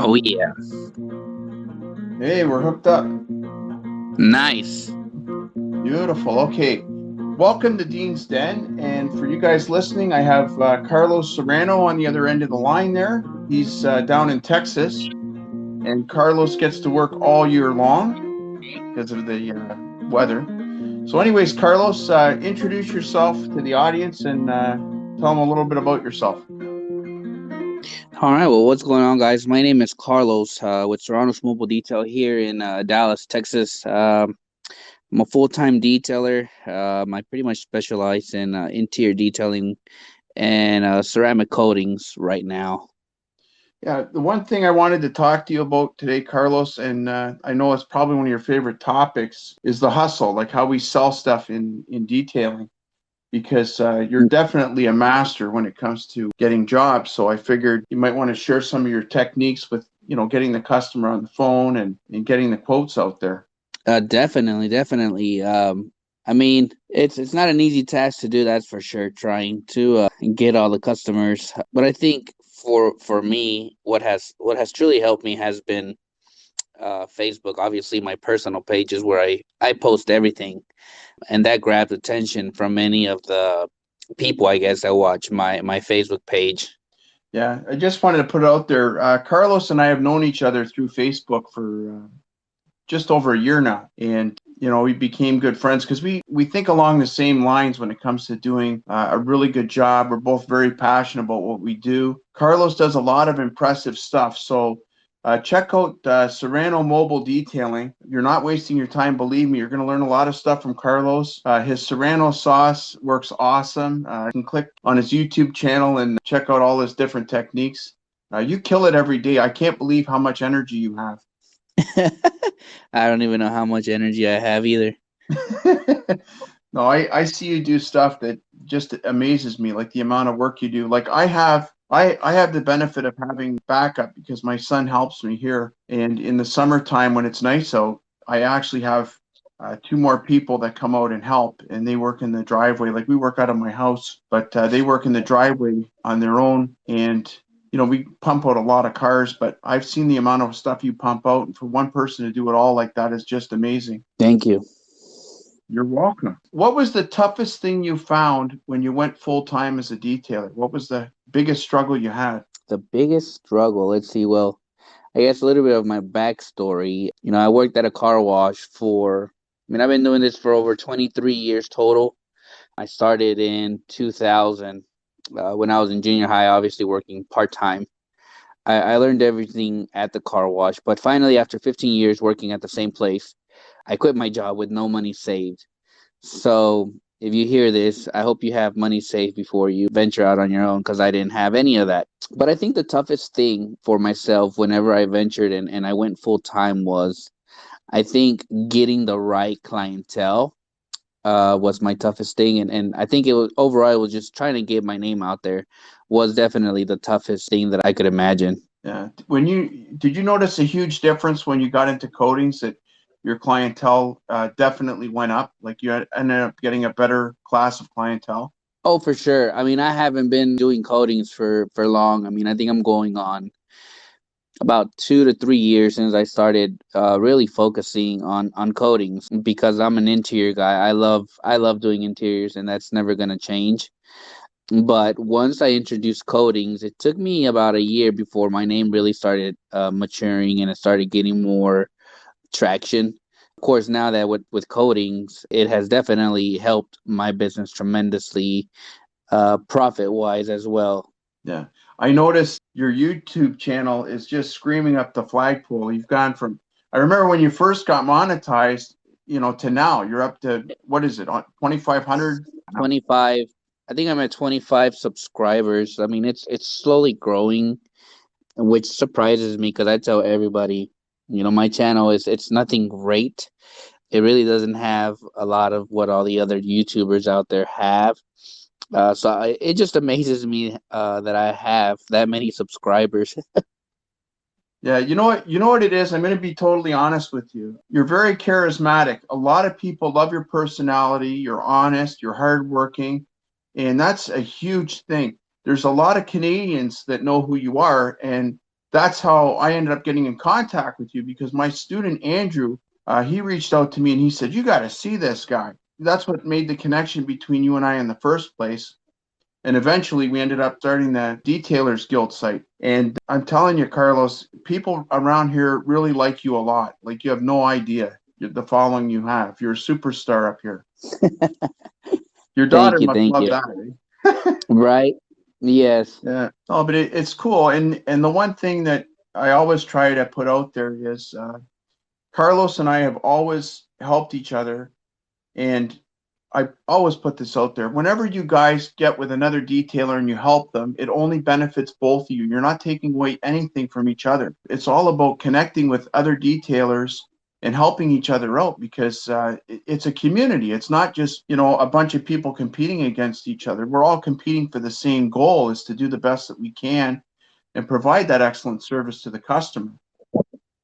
Oh yeah, Hey, we're hooked up. nice. Beautiful. Okay. Welcome to Dean's Den. And for you guys listening, I have Carlos Serrano on the other end of the line there. He's down in Texas, and Carlos gets to work all year long because of the weather. So, anyways, Carlos, introduce yourself to the audience and tell them a little bit about yourself. All right, well, what's going on, guys? My name is Carlos with Serrano's Mobile Detail here in Dallas, Texas. I'm a full-time detailer. I pretty much specialize in interior detailing and ceramic coatings right now. Yeah, the one thing I wanted to talk to you about today, Carlos, and I know it's probably one of your favorite topics, is the hustle, like how we sell stuff in detailing, because you're definitely a master when it comes to getting jobs. So I figured you might want to share some of your techniques with, getting the customer on the phone and getting the quotes out there. Definitely, definitely. I mean, it's not an easy task to do. That's for sure. Trying to get all the customers, but I think for me, what has truly helped me has been Facebook. Obviously, my personal page is where I post everything, and that grabs attention from many of the people, I guess, that watch my Facebook page. Yeah, I just wanted to put it out there. Carlos and I have known each other through Facebook for just over a year now, and we became good friends because we think along the same lines when it comes to doing a really good job. We're both very passionate about what we do. Carlos does a lot of impressive stuff, so check out Serrano Mobile Detailing. You're not wasting your time, believe me. You're going to learn a lot of stuff from Carlos. His Serrano sauce works awesome. You can click on his YouTube channel and check out all his different techniques. You kill it every day. I can't believe how much energy you have. I don't even know how much energy I have either. No, I see you do stuff that just amazes me, like the amount of work you do. Like I have the benefit of having backup because my son helps me here. And in the summertime when it's nice out, I actually have two more people that come out and help, and they work in the driveway. Like we work out of my house, but they work in the driveway on their own. And we pump out a lot of cars, but I've seen the amount of stuff you pump out, and for one person to do it all like that is just amazing. Thank you. You're welcome. What was the toughest thing you found when you went full time as a detailer? What was the biggest struggle you had? The biggest struggle. Let's see. Well, I guess a little bit of my backstory. I worked at a car wash for. I mean, I've been doing this for over 23 years total. I started in 2000 when I was in junior high, obviously working part time. I learned everything at the car wash, but finally, after 15 years working at the same place, I quit my job with no money saved. So if you hear this, I hope you have money saved before you venture out on your own because I didn't have any of that. But I think the toughest thing for myself whenever I ventured and I went full time was I think getting the right clientele was my toughest thing. And I think it was overall, it was just trying to get my name out there was definitely the toughest thing that I could imagine. Yeah. Did you notice a huge difference when you got into coatings that your clientele definitely went up? Like ended up getting a better class of clientele? Oh, for sure. I mean, I haven't been doing coatings for long. I mean, I think I'm going on about 2 to 3 years since I started really focusing on coatings because I'm an interior guy. I love doing interiors, and that's never gonna change. But once I introduced coatings, it took me about a year before my name really started maturing and it started getting more traction. Of course, now that with coatings, it has definitely helped my business tremendously, profit wise as well. Yeah. I noticed your YouTube channel is just screaming up the flagpole. You've gone from, I remember when you first got monetized, to now. You're up to, what is it, on 2,500? 25. I think I'm at 25 subscribers. I mean, it's slowly growing, which surprises me because I tell everybody, my channel it's nothing great. It really doesn't have a lot of what all the other YouTubers out there have. It just amazes me that I have that many subscribers. Yeah, you know what it is? I'm going to be totally honest with you. You're very charismatic. A lot of people love your personality. You're honest, you're hardworking, and that's a huge thing. There's a lot of Canadians that know who you are, and that's how I ended up getting in contact with you, because my student Andrew, he reached out to me and he said, "You got to see this guy." That's what made the connection between you and I in the first place. And eventually we ended up starting the Detailers Guild site. And I'm telling you, Carlos, people around here really like you a lot. Like, you have no idea the following you have. You're a superstar up here. Your daughter Thank you, must thank love you. that. Right? Yes. Yeah. Oh, but it's cool. And the one thing that I always try to put out there is Carlos and I have always helped each other. And I always put this out there. Whenever you guys get with another detailer and you help them, it only benefits both of you. You're not taking away anything from each other. It's all about connecting with other detailers and helping each other out, because it's a community. It's not just, a bunch of people competing against each other. We're all competing for the same goal, is to do the best that we can and provide that excellent service to the customer.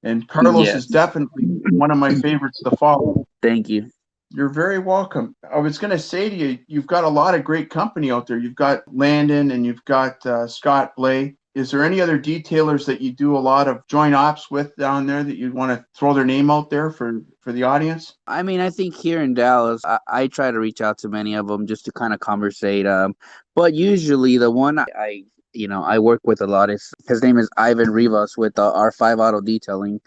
And Carlos is Yes. definitely one of my favorites to follow. Thank you. You're very welcome. I was going to say to you, you've got a lot of great company out there. You've got Landon and you've got Scott Blay. Is there any other detailers that you do a lot of joint ops with down there that you want to throw their name out there for the audience? I mean, I think here in Dallas, I try to reach out to many of them just to kind of conversate. But usually the one I work with a lot is his name is Ivan Rivas with R5 Auto Detailing,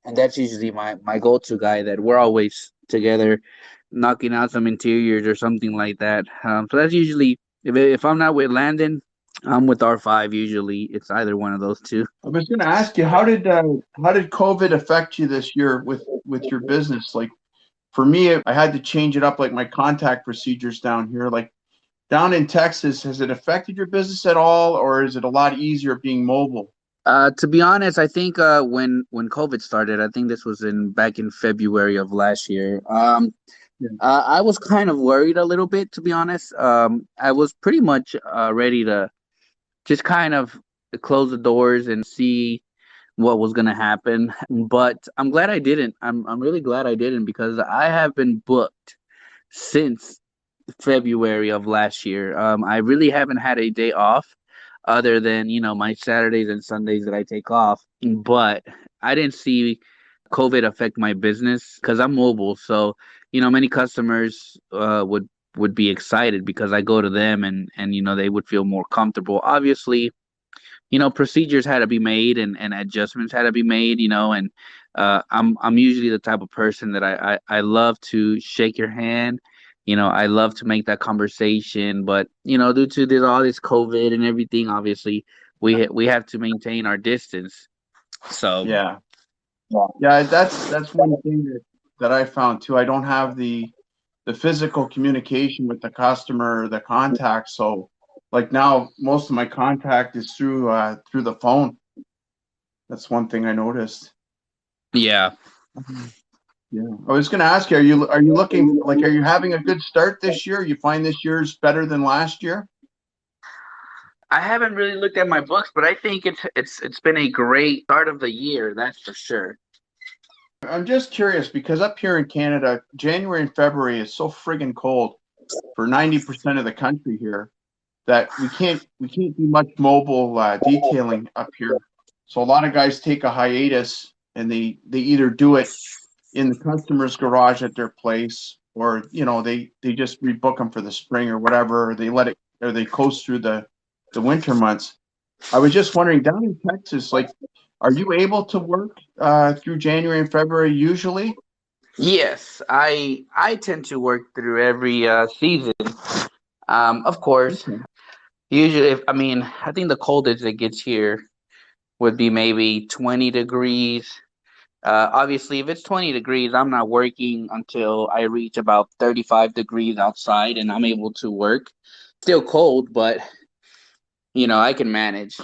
and that's usually my go-to guy that we're always together knocking out some interiors or something like that. So that's usually if I'm not with Landon, I'm with R5 usually. It's either one of those two. I was going to ask you, how did COVID affect you this year with your business? Like, for me, I had to change it up, like my contact procedures down here. Like, down in Texas, has it affected your business at all, or is it a lot easier being mobile? To be honest, I think when COVID started, I think this was in back in February of last year. Yeah. I was kind of worried a little bit, to be honest. I was pretty much ready to just kind of close the doors and see what was gonna happen. But I'm glad I didn't. I'm really glad I didn't because I have been booked since February of last year. I really haven't had a day off other than, my Saturdays and Sundays that I take off. But I didn't see COVID affect my business because I'm mobile. So, many customers would be excited because I go to them and they would feel more comfortable. Obviously, procedures had to be made and adjustments had to be made, and I'm usually the type of person that I love to shake your hand. I love to make that conversation, but due to all this COVID and everything, obviously we have to maintain our distance. So Yeah. Yeah, that's one thing that I found too. I don't have the physical communication with the customer or the contact. So, like, now most of my contact is through the phone. That's one thing I noticed. yeah, Yeah. I was going to ask you, are you looking, like, are you having a good start this year? You find this year's better than last year? I haven't really looked at my books, but I think it's been a great start of the year. That's for sure. I'm just curious, because up here in Canada, January and February is so friggin' cold for 90% of the country here, that we can't do much mobile detailing up here. So a lot of guys take a hiatus, and they either do it in the customer's garage at their place, or they just rebook them for the spring or whatever. Or they let it, or they coast through the winter months. I was just wondering, down in Texas, like, are you able to work through January and February usually? Yes, I tend to work through every season. Of course, Okay. usually, I think the coldest it gets here would be maybe 20 degrees. Obviously, if it's 20 degrees, I'm not working until I reach about 35 degrees outside and I'm able to work. Still cold, but I can manage.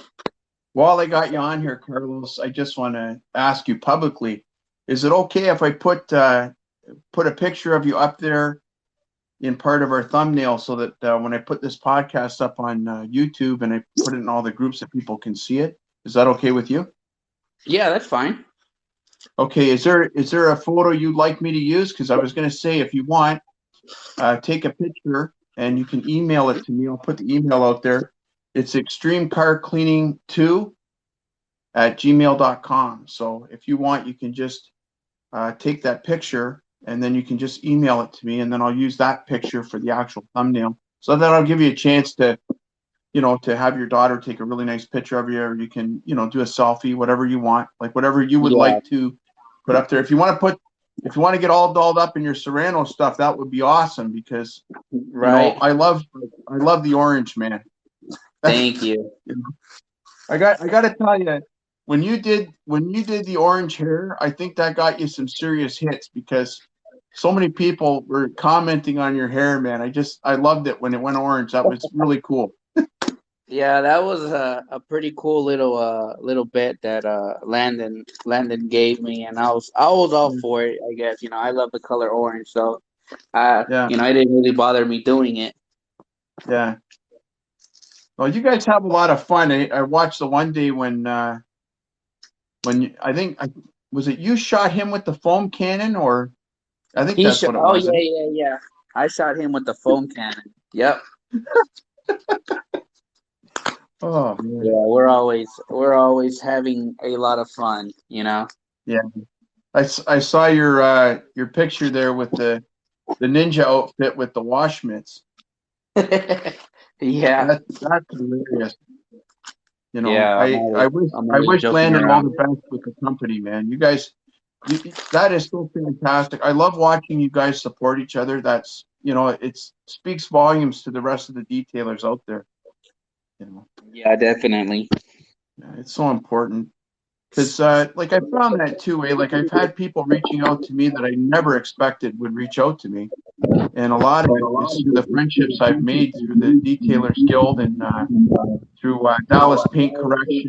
While I got you on here, Carlos, I just want to ask you publicly: is it okay if I put a picture of you up there in part of our thumbnail, so that when I put this podcast up on YouTube and I put it in all the groups, that people can see it? Is that okay with you? Yeah, that's fine. Okay. Is there a photo you'd like me to use? Because I was going to say, if you want, take a picture and you can email it to me. I'll put the email out there. It's extremecarcleaning2 at gmail.com. So if you want, you can just take that picture and then you can just email it to me, and then I'll use that picture for the actual thumbnail. So that I'll give you a chance to, to have your daughter take a really nice picture of you, or you can, do a selfie, whatever you want, like whatever you would Yeah. like to put up there. If you want to get all dolled up in your Serrano stuff, that would be awesome because, Right. I love the orange, man. Thank you. I got to tell you, when you did the orange hair, I think that got you some serious hits because so many people were commenting on your hair, man. I loved it when it went orange. That was really cool. Yeah, that was a pretty cool little bet that Landon gave me, and I was all for it. I guess I love the color orange, so Yeah, it didn't really bother me doing it. yeah. Well, you guys have a lot of fun. I watched the one day I think was it you shot him with the foam cannon, or I think He that's shot. what it Oh was. yeah, yeah, yeah. I shot him with the foam cannon. Yep. Oh man, Yeah, we're always having a lot of fun. yeah. I saw your picture there with the ninja outfit with the wash mitts. Yeah, That's hilarious. yeah. I'm I always wish I'm I always wish joking Landon all around. the best with the company, man. You guys, that is so fantastic. I love watching you guys support each other. That's it speaks volumes to the rest of the detailers out there. You know, Yeah, definitely. Yeah, it's so important because like I found that too. Like I've had people reaching out to me that I never expected would reach out to me, and a lot of it is through the friendships I've made through the Detailers Guild and through Dallas Paint Correction.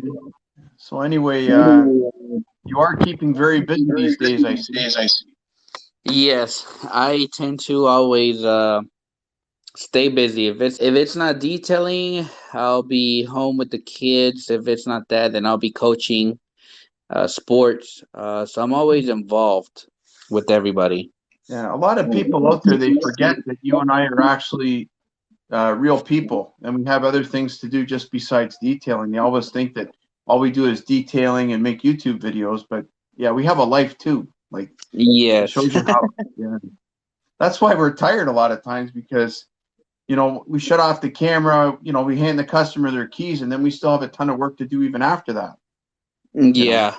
So anyway, you are keeping very busy these days, I see. Yes, I tend to always stay busy. If it's not detailing, I'll be home with the kids. If it's not that, then I'll be coaching sports. So I'm always involved with everybody. Yeah, a lot of people out there, they forget that you and I are actually real people and we have other things to do just besides detailing. They always think that all we do is detailing and make YouTube videos, but yeah, we have a life too. Like it Yes. shows you how, yeah. That's why we're tired a lot of times because, we shut off the camera, we hand the customer their keys and then we still have a ton of work to do even after that. You know, Yeah,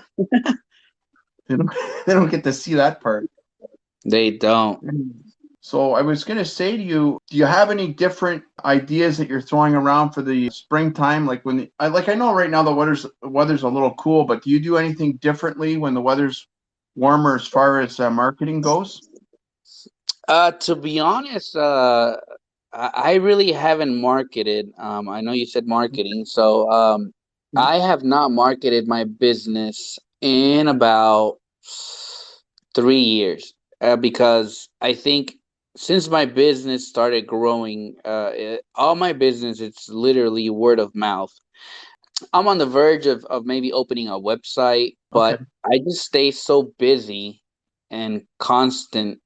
they don't, they don't get to see that part. they don't. So I was going to say to you, do you have any different ideas that you're throwing around for the springtime? Like I know right now the weather's a little cool, but do you do anything differently when the weather's warmer as far as marketing goes? To be honest, I really haven't marketed. I know you said marketing, so I have not marketed my business in about 3 years because I think since my business started growing, all my business it's literally word of mouth. I'm on the verge of maybe opening a website, Okay. but I just stay so busy and constant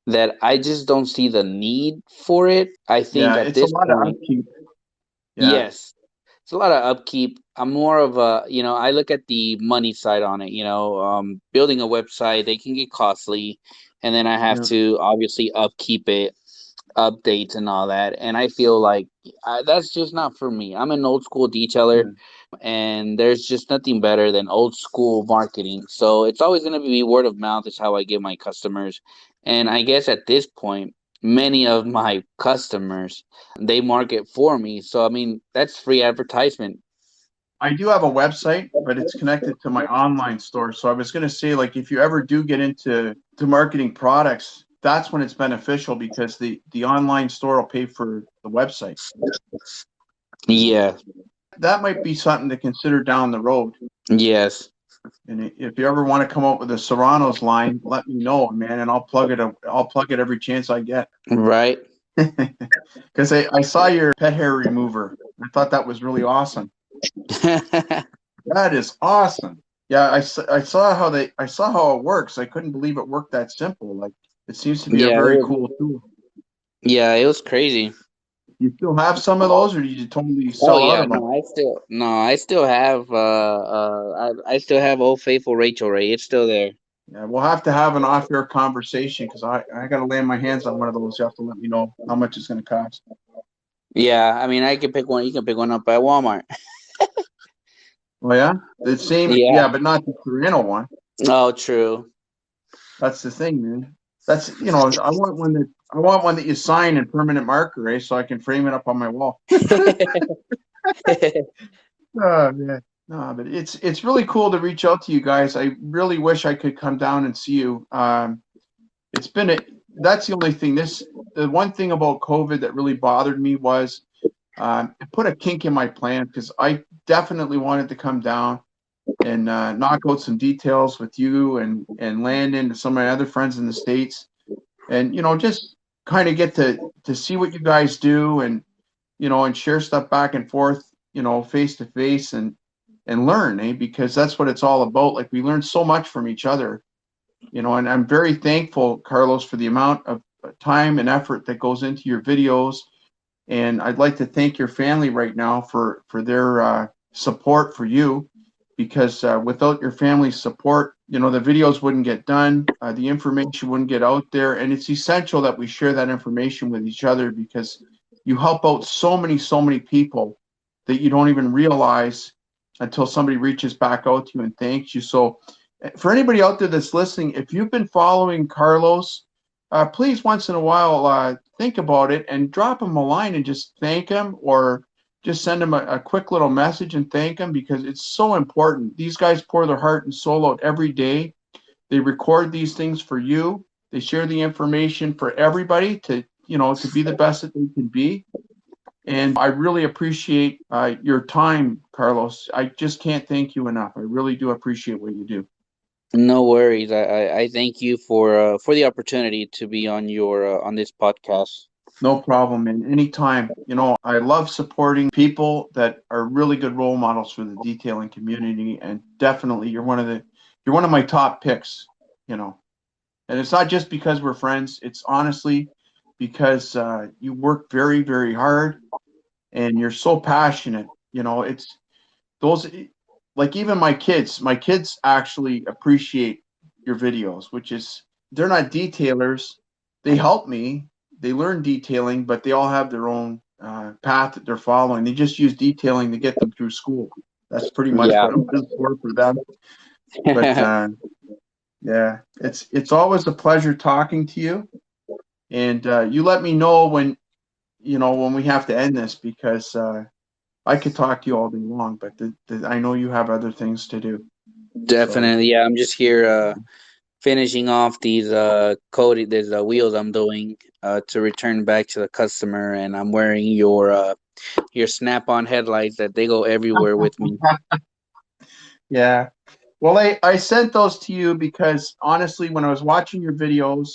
that I just don't see the need for it. I think Yeah, at it's a this lot of point, upkeep. Yeah. yes, it's a lot of upkeep. I'm more of I look at the money side on it. Building a website, they can get costly, and then I have Yeah. to obviously upkeep it, updates and all that. And I feel like that's just not for me. I'm an old school detailer, Yeah. and there's just nothing better than old school marketing. So it's always going to be word of mouth is how I get my customers. And I guess at this point, many of my customers they market for me. So I mean, that's free advertisement. I do have a website, but it's connected to my online store. So I was going to say, like, if you ever do get into marketing products, that's when it's beneficial because the online store will pay for the website. Yeah. That might be something to consider down the road. Yes. And if you ever want to come up with a Serrano's line, let me know, man, and I'll plug it. I'll plug it every chance I get. Right. Because I saw your pet hair remover. I thought that was really awesome. That is awesome. Yeah, I saw how it works. I couldn't believe it worked that simple. Like it seems to be a Yeah. very cool tool. Yeah. It was crazy. You still have some of those, or did you totally Oh sell out yeah, of them? I still have I still have Old Faithful Rachel Ray. It's still there. Yeah, we'll have to have an off-air conversation because I got to lay my hands on one of those. You have to let me know how much it's going to cost. Yeah, I mean I can pick one. You can pick one up at Walmart. Oh yeah, the same. Yeah. Yeah, but not the Serrano one. Oh, true. That's the thing, man. That's I want one that you sign in permanent marker, eh? So I can frame it up on my wall. Oh man. No, but it's really cool to reach out to you guys. I really wish I could come down and see you. It's been a That's the only thing. The one thing about COVID that really bothered me was it put a kink in my plan because I definitely wanted to come down and knock out some details with you and Landon and some of my other friends in the States, and just kind of get to see what you guys do, and and share stuff back and forth, face to face, and learn, because that's what it's all about. Like, we learn so much from each other, and I'm very thankful, Carlos, for the amount of time and effort that goes into your videos. And I'd like to thank your family right now for their support for you, because without your family's support, the videos wouldn't get done, the information wouldn't get out there, and it's essential that we share that information with each other, because you help out so many people that you don't even realize until somebody reaches back out to you and thanks you. So, for anybody out there that's listening, if you've been following Carlos, please once in a while think about it and drop him a line and just thank him, or just send him a quick little message and thank him, because it's so important. These guys pour their heart and soul out every day. They record these things for you. They share the information for everybody to be the best that they can be. And I really appreciate your time, Carlos. I just can't thank you enough. I really do appreciate what you do. No worries. I thank you for the opportunity to be on your on this podcast. No problem, man. Anytime. I love supporting people that are really good role models for the detailing community, and definitely you're one of my top picks, you know. And it's not just because we're friends. It's honestly because you work very, very hard, and you're so passionate. It's those, like, even my kids actually appreciate your videos, which is, they're not detailers. They help me. They learn detailing, but they all have their own path that they're following. They just use detailing to get them through school. That's pretty much Yeah. what it was for them. But yeah, it's always a pleasure talking to you. And you let me know when we have to end this, because I could talk to you all day long, but I know you have other things to do. So, Definitely. Yeah, I'm just here finishing off these wheels I'm doing to return back to the customer, and I'm wearing your snap-on headlights that they go everywhere with me. yeah. Well, I sent those to you because, honestly, when I was watching your videos,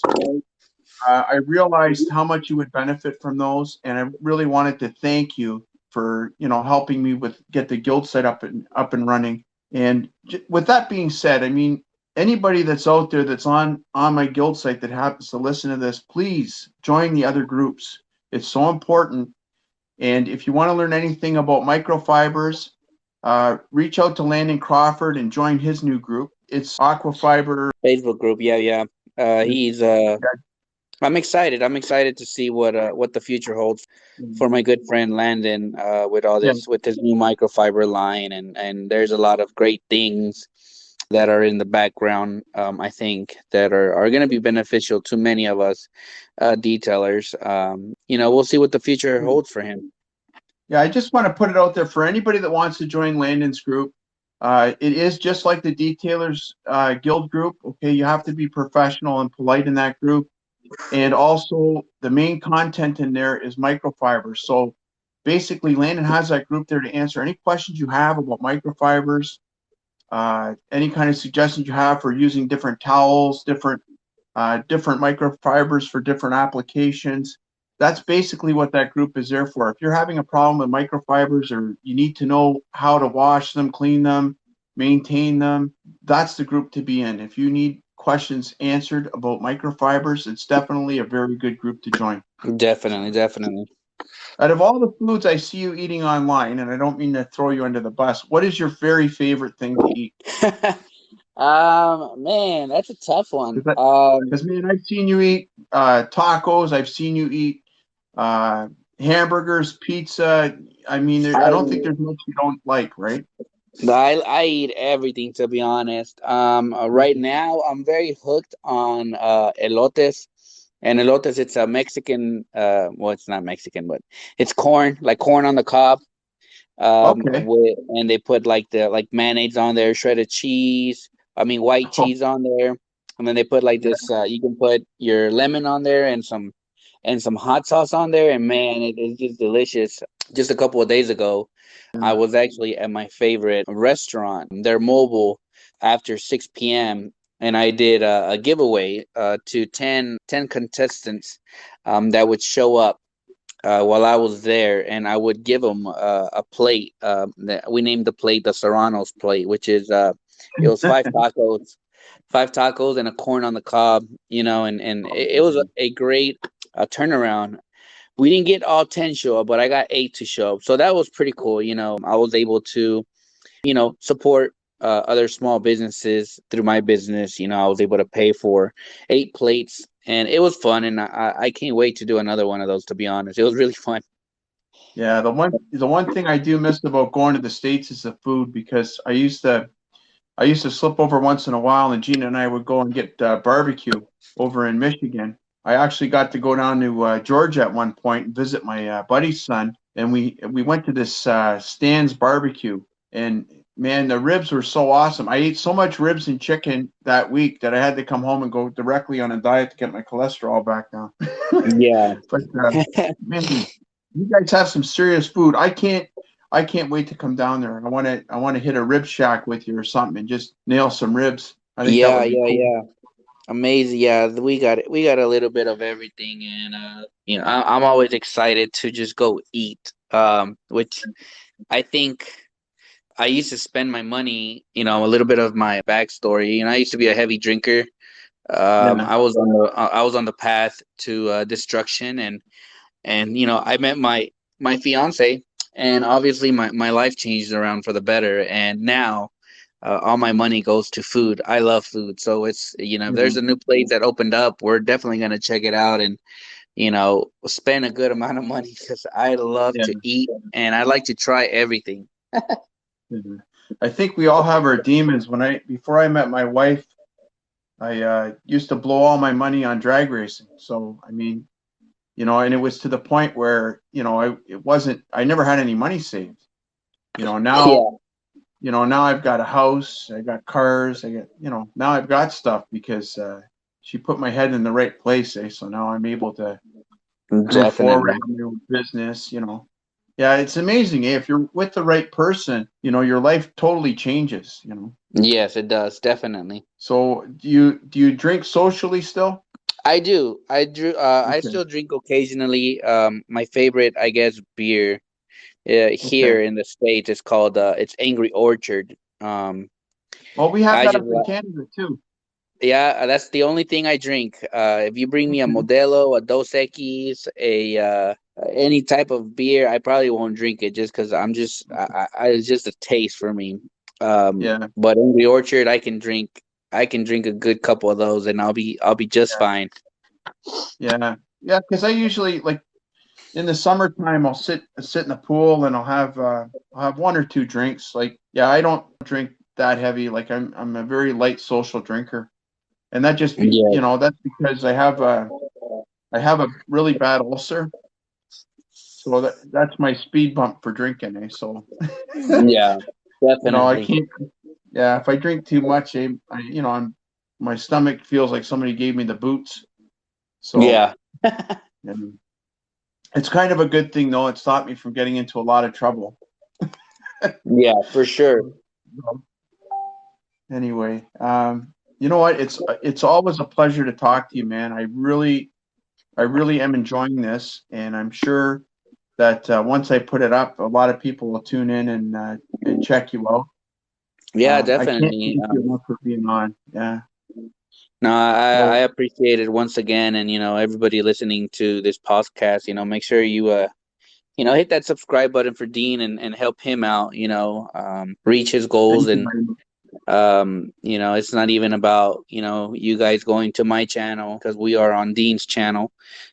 I realized how much you would benefit from those, and I really wanted to thank you for helping me with get the guild set up and running. And with that being said, I mean, anybody that's out there that's on my guild site that happens to listen to this, please join the other groups. It's so important. And if you want to learn anything about microfibers, reach out to Landon Crawford and join his new group. It's Aquafiber. Facebook group. Yeah, yeah. He's I'm excited. I'm excited to see what the future holds for my good friend Landon with all Yeah, this with his new microfiber line, and there's a lot of great things that are in the background. I think that are going to be beneficial to many of us detailers. We'll see what the future holds for him. yeah. I just want to put it out there for anybody that wants to join Landon's group. It is just like the Detailers Guild group. Okay, you have to be professional and polite in that group. And also, the main content in there is microfibers. So basically, Landon has that group there to answer any questions you have about microfibers, any kind of suggestions you have for using different towels, different microfibers for different applications. That's basically what that group is there for. If you're having a problem with microfibers, or you need to know how to wash them, clean them, maintain them, that's the group to be in. If you need questions answered about microfibers, it's definitely a very good group to join. Definitely, definitely. Out of all the foods I see you eating online, and I don't mean to throw you under the bus, what is your very favorite thing to eat? Man, that's a tough one. Because man, I've seen you eat tacos. I've seen you eat uh, hamburgers, pizza. I mean, I don't think I there's much you don't like, right? I eat everything, to be honest. Right now I'm very hooked on elotes. And elotes, it's a Mexican. Well, it's not Mexican, but it's corn, like corn on the cob. Okay. And they put like the like mayonnaise on there, shredded cheese. I mean, white Oh, cheese on there, and then they put like yeah. this. You can put your lemon on there and some hot sauce on there, and man, it's just delicious. Just a couple of days ago, I Yeah. was actually at my favorite restaurant. They're mobile after 6 p.m. And I did a giveaway to 10 contestants that would show up while I was there, and I would give them a plate. That we named the plate the Serrano's plate, which is it was five tacos and a corn on the cob. And it was a great turnaround. We didn't get all 10 show up, but I got 8 to show up, so that was pretty cool. I was able to support other small businesses through my business. I was able to pay for 8 plates, and it was fun. And I can't wait to do another one of those. To be honest, it was really fun. Yeah, the one thing I do miss about going to the States is the food because I used to slip over once in a while, and Gina and I would go and get barbecue over in Michigan. I actually got to go down to Georgia at one point and visit my buddy's son, and we went to this Stan's barbecue, and man, the ribs were so awesome. I ate so much ribs and chicken that week that I had to come home and go directly on a diet to get my cholesterol back down. Yeah. But man, you guys have some serious food. I can't wait to come down there. I want to hit a rib shack with you or something and just nail some ribs. I think that Yeah, would be yeah, cool. yeah. Amazing. Yeah, we got a little bit of everything, and I'm always excited to just go eat. Which I think I used to spend my money. A little bit of my backstory. I used to be a heavy drinker. Yeah, I was on the path to destruction, and I met my fiance, and obviously my life changed around for the better, and now all my money goes to food. I love food, so it's if yeah, there's a new place that opened up, we're definitely gonna check it out and spend a good amount of money because I love yeah, to eat and I like to try everything. yeah. I think we all have our demons. Before I met my wife, I used to blow all my money on drag racing. So I mean, and it was to the point where I never had any money saved. Now Yeah, now I've got a house, I got cars, now I've got stuff because she put my head in the right place, eh? So now I'm able to move forward definitely. in your business. Yeah, it's amazing, eh? If you're with the right person, your life totally changes. Yes, it does definitely. So do you drink socially still? I do. I Okay, still drink occasionally. My favorite, I guess, beer okay. here in the States is called it's Angry Orchard. Well, we have I that just up in Canada too. Yeah, that's the only thing I drink. If you bring me a Modelo, a Dos Equis, a any type of beer, I probably won't drink it just because it's just a taste for me. Yeah, But in the orchard, I can drink a good couple of those, and I'll be just yeah, fine. yeah. Because I usually like in the summertime, I'll sit in the pool and I'll have one or two drinks. Like, yeah, I don't drink that heavy. Like, I'm a very light social drinker, and that just be Yeah, you know that's because I have a really bad ulcer, so that's my speed bump for drinking. So yeah, I definitely. can't. Yeah, if I drink too much, my stomach feels like somebody gave me the boots. So Yeah, and it's kind of a good thing though. It stopped me from getting into a lot of trouble. yeah, for sure. So, anyway, you know what? It's always a pleasure to talk to you, man. I really am enjoying this, and I'm sure that once I put it up, a lot of people will tune in and check you out. Yeah, I can't definitely. thank you enough for being on. Yeah. No, I So appreciate it once again, and everybody listening to this podcast. Make sure you hit that subscribe button for Dean and help him out, reach his goals. Thank you And very much. it's not even about, you guys going to my channel, because we are on Dean's channel.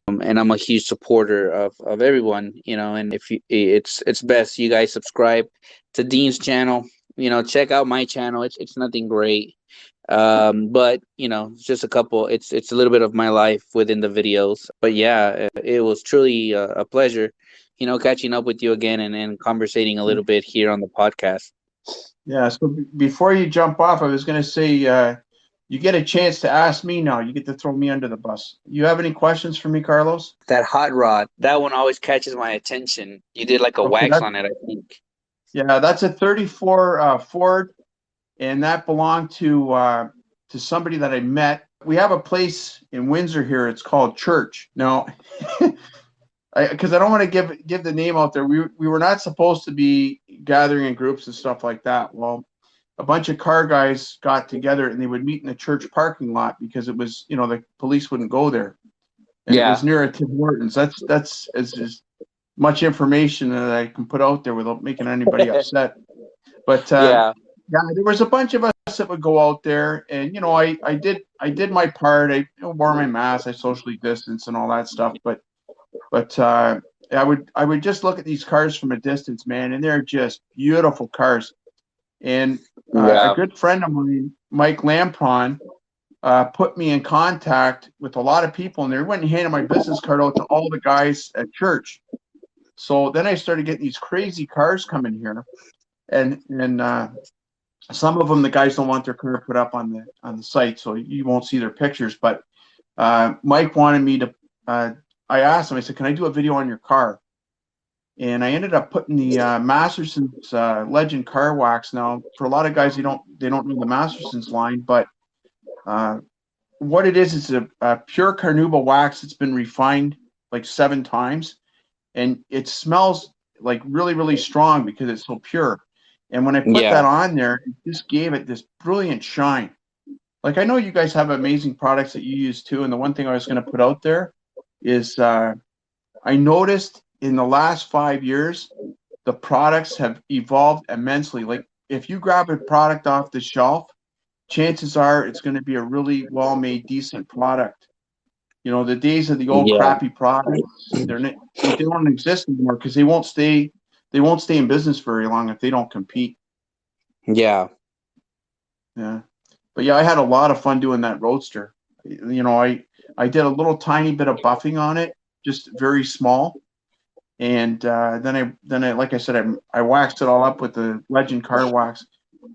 And I'm a huge supporter of everyone, and if you, it's best you guys subscribe to Dean's channel, check out my channel. It's nothing great. But it's just a couple, it's a little bit of my life within the videos. But yeah, it was truly a pleasure, catching up with you again and conversating a little bit here on the podcast. Yeah. So before you jump off, I was going to say, you get a chance to ask me now. You get to throw me under the bus. You have any questions for me, Carlos? That hot rod, that one always catches my attention. You did like a Okay. wax on it, I think. Yeah, that's a 34 Ford, and that belonged to somebody that I met. We have a place in Windsor here. It's called Church. Now, because I don't want to give the name out there. We were not supposed to be gathering in groups and stuff like that. Well, a bunch of car guys got together and they would meet in the church parking lot because it was, the police wouldn't go there, and it was Yeah. near a Tim Hortons. That's as much information that I can put out there without making anybody upset. But Yeah. yeah, there was a bunch of us that would go out there, and I did my part. I wore my mask, I socially distanced, and all that stuff. But I would just look at these cars from a distance, man, and they're just beautiful cars. And a Yeah. good friend of mine, Mike Lampron, put me in contact with a lot of people, and they went and handed my business card out to all the guys at church. So then I started getting these crazy cars coming here, and some of them the guys don't want their car put up on the site, so you won't see their pictures. But Mike wanted me to. I asked him. I said, "Can I do a video on your car?" And I ended up putting the Masterson's Legend car wax. Now, for a lot of guys, they don't know the Masterson's line, but what it is a pure carnauba wax that's been refined like 7 times, and it smells like really, really strong because it's so pure. And when I put Yeah. that on there, it just gave it this brilliant shine. Like, I know you guys have amazing products that you use too, and the one thing I was going to put out there is I noticed in the last 5 years, the products have evolved immensely. Like, if you grab a product off the shelf, chances are it's going to be a really well-made, decent product. The days of the old Yeah. crappy products, they don't exist anymore because they won't stay in business very long if they don't compete. Yeah. Yeah. But yeah, I had a lot of fun doing that Roadster. I did a little tiny bit of buffing on it, just very small. And then I like I said, I waxed it all up with the Legend car wax.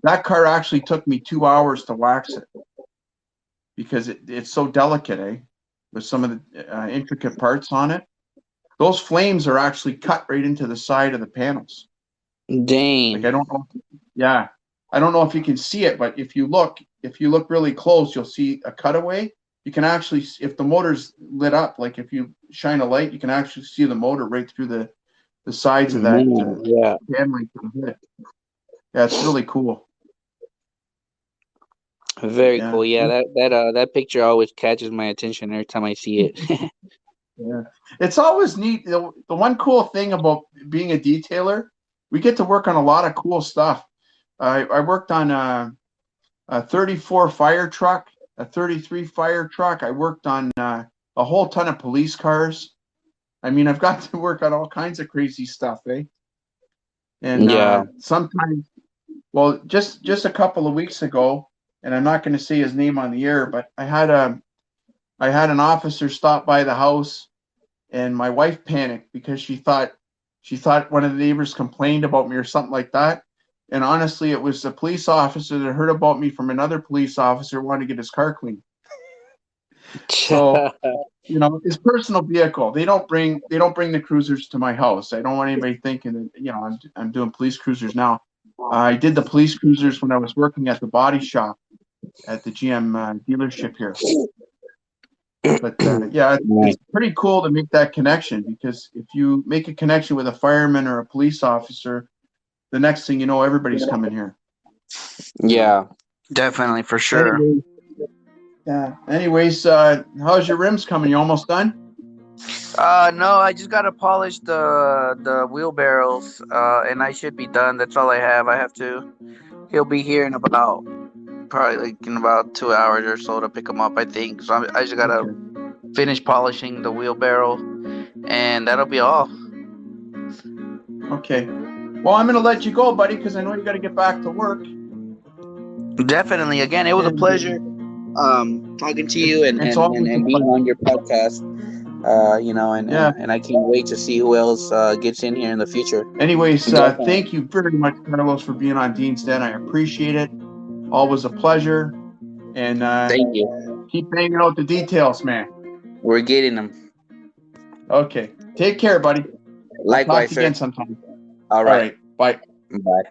That car actually took me 2 hours to wax it because it's so delicate, with some of the intricate parts on it. Those flames are actually cut right into the side of the panels. Like, Dang. I don't know. Yeah, I don't know if you can see it, but if you look really close, you'll see a cutaway. You can actually, if the motor's lit up, like if you shine a light, you can actually see the motor right through the sides of that Man, yeah. panel. Yeah, it's really cool. Very Yeah, cool. Yeah, that picture always catches my attention every time I see it. yeah. It's always neat. The one cool thing about being a detailer, we get to work on a lot of cool stuff. I worked on a 34 fire truck, a 33 fire truck. I worked on a whole ton of police cars. I mean, I've got to work on all kinds of crazy stuff, eh? And Yeah. sometimes, well, just a couple of weeks ago, and I'm not going to say his name on the air, but I had an officer stop by the house, and my wife panicked because she thought one of the neighbors complained about me or something like that. And honestly, it was a police officer that heard about me from another police officer wanting to get his car cleaned. So, his personal vehicle. They don't bring the cruisers to my house. I don't want anybody thinking that I'm doing police cruisers now. I did the police cruisers when I was working at the body shop at the GM dealership here. But yeah, Nice. it's pretty cool to make that connection, because if you make a connection with a fireman or a police officer, the next thing you know, everybody's coming here. Yeah, definitely, for sure. Anyway, yeah. Anyways, how's your rims coming? You almost done? No, I just gotta polish the wheelbarrows, and I should be done. That's all I have. I have to. He'll be here in about probably like in about 2 hours or so to pick him up. I think so. I just gotta Okay. finish polishing the wheelbarrow, and that'll be all. Okay. Well, I'm going to let you go, buddy, because I know you got to get back to work. Definitely. Again, it was a And pleasure talking to you and, it's and, and, always a and being pleasure. on your podcast. Yeah. And I can't wait to see who else gets in here in the future. Anyways, Definitely. thank you very much, Carlos, for being on Dean's Den. I appreciate it. Always a pleasure. And Thank you. keep banging out the details, man. We're getting them. Okay. Take care, buddy. I'll talk Likewise, to you again sir. sometime. All All right. right. Bye. Bye.